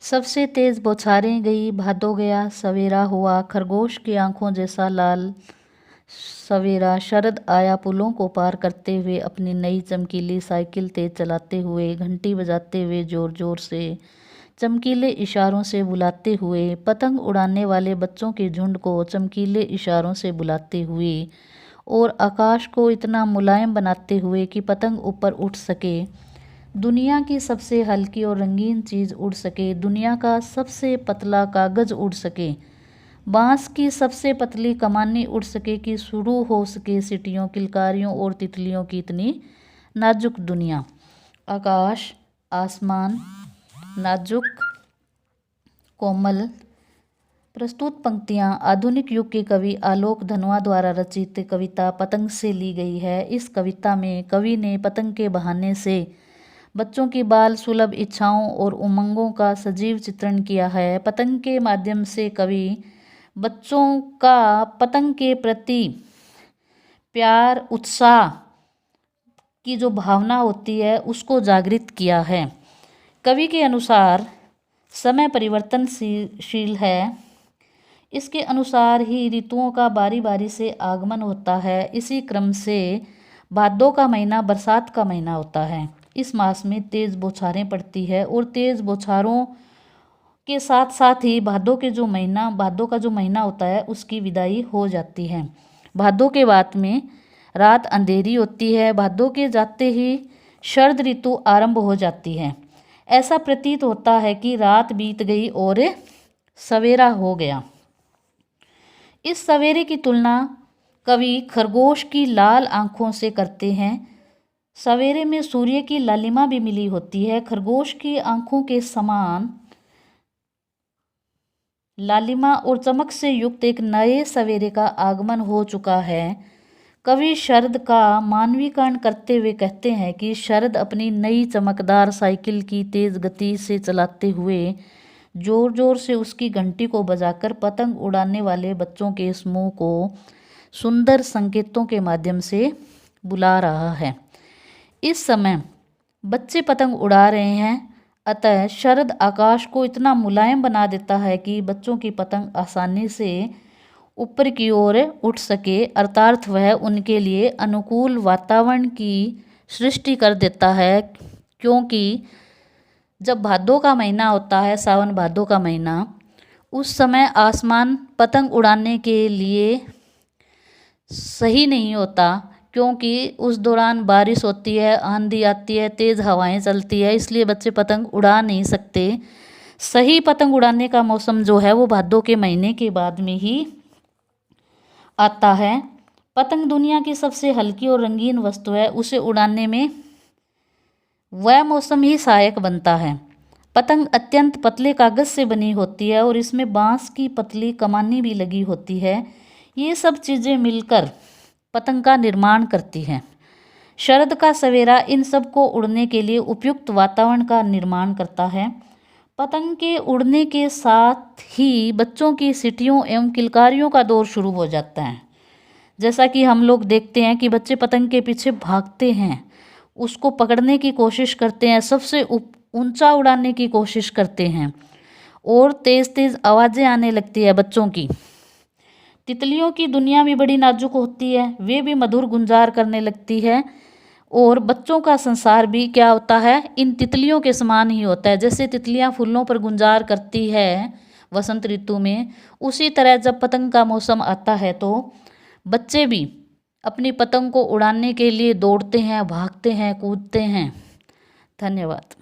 सबसे तेज बौछारें गई, भादो गया, सवेरा हुआ, खरगोश की आंखों जैसा लाल सवेरा। शरद आया पुलों को पार करते हुए, अपनी नई चमकीली साइकिल तेज चलाते हुए, घंटी बजाते हुए, जोर जोर से, चमकीले इशारों से बुलाते हुए, पतंग उड़ाने वाले बच्चों के झुंड को चमकीले इशारों से बुलाते हुए, और आकाश को इतना मुलायम बनाते हुए कि पतंग ऊपर उठ सके, दुनिया की सबसे हल्की और रंगीन चीज़ उड़ सके, दुनिया का सबसे पतला कागज़ उड़ सके, बांस की सबसे पतली कमानी उड़ सके कि शुरू हो सके सीटियों, किलकारियों और तितलियों की इतनी नाजुक दुनिया। आकाश, आसमान, नाजुक, कोमल। प्रस्तुत पंक्तियाँ आधुनिक युग के कवि आलोक धनवा द्वारा रचित कविता पतंग से ली गई है। इस कविता में कवि ने पतंग के बहाने से बच्चों की बाल सुलभ इच्छाओं और उमंगों का सजीव चित्रण किया है। पतंग के माध्यम से कवि बच्चों का पतंग के प्रति प्यार, उत्साह की जो भावना होती है उसको जागृत किया है। कवि के अनुसार समय परिवर्तनशील है, इसके अनुसार ही ऋतुओं का बारी बारी से आगमन होता है। इसी क्रम से भादों का महीना बरसात का महीना होता है। इस मास में तेज़ बौछारें पड़ती है और तेज़ बौछारों के साथ साथ ही भादों का जो महीना होता है उसकी विदाई हो जाती है। भादों के बाद में रात अंधेरी होती है। भादों के जाते ही शरद ऋतु आरंभ हो जाती है। ऐसा प्रतीत होता है कि रात बीत गई और सवेरा हो गया। इस सवेरे की तुलना कवि खरगोश की लाल आंखों से करते हैं। सवेरे में सूर्य की लालिमा भी मिली होती है। खरगोश की आंखों के समान लालिमा और चमक से युक्त एक नए सवेरे का आगमन हो चुका है। कवि शरद का मानवीकरण करते हुए कहते हैं कि शरद अपनी नई चमकदार साइकिल की तेज गति से चलाते हुए जोर जोर से उसकी घंटी को बजाकर पतंग उड़ाने वाले बच्चों के समूह को सुंदर संकेतों के माध्यम से बुला रहा है। इस समय बच्चे पतंग उड़ा रहे हैं, अतः शरद आकाश को इतना मुलायम बना देता है कि बच्चों की पतंग आसानी से ऊपर की ओर उठ सके, अर्थात वह उनके लिए अनुकूल वातावरण की सृष्टि कर देता है। क्योंकि जब भादों का महीना होता है, सावन भादों का महीना, उस समय आसमान पतंग उड़ाने के लिए सही नहीं होता, क्योंकि उस दौरान बारिश होती है, आंधी आती है, तेज़ हवाएं चलती है, इसलिए बच्चे पतंग उड़ा नहीं सकते। सही पतंग उड़ाने का मौसम जो है वो भादों के महीने के बाद में ही आता है। पतंग दुनिया की सबसे हल्की और रंगीन वस्तु है, उसे उड़ाने में वह मौसम ही सहायक बनता है। पतंग अत्यंत पतले कागज़ से बनी होती है और इसमें बांस की पतली कमानी भी लगी होती है। ये सब चीज़ें मिलकर पतंग का निर्माण करती हैं। शरद का सवेरा इन सब को उड़ने के लिए उपयुक्त वातावरण का निर्माण करता है। पतंग के उड़ने के साथ ही बच्चों की सीटियों एवं किलकारियों का दौर शुरू हो जाता है। जैसा कि हम लोग देखते हैं कि बच्चे पतंग के पीछे भागते हैं, उसको पकड़ने की कोशिश करते हैं, सबसे ऊंचा उड़ाने की कोशिश करते हैं और तेज़ तेज़ आवाज़ें आने लगती है बच्चों की। तितलियों की दुनिया भी बड़ी नाजुक होती है, वे भी मधुर गुंजार करने लगती है और बच्चों का संसार भी क्या होता है, इन तितलियों के समान ही होता है। जैसे तितलियां फूलों पर गुंजार करती है वसंत ऋतु में, उसी तरह जब पतंग का मौसम आता है तो बच्चे भी अपनी पतंग को उड़ाने के लिए दौड़ते हैं, भागते हैं, कूदते हैं। धन्यवाद।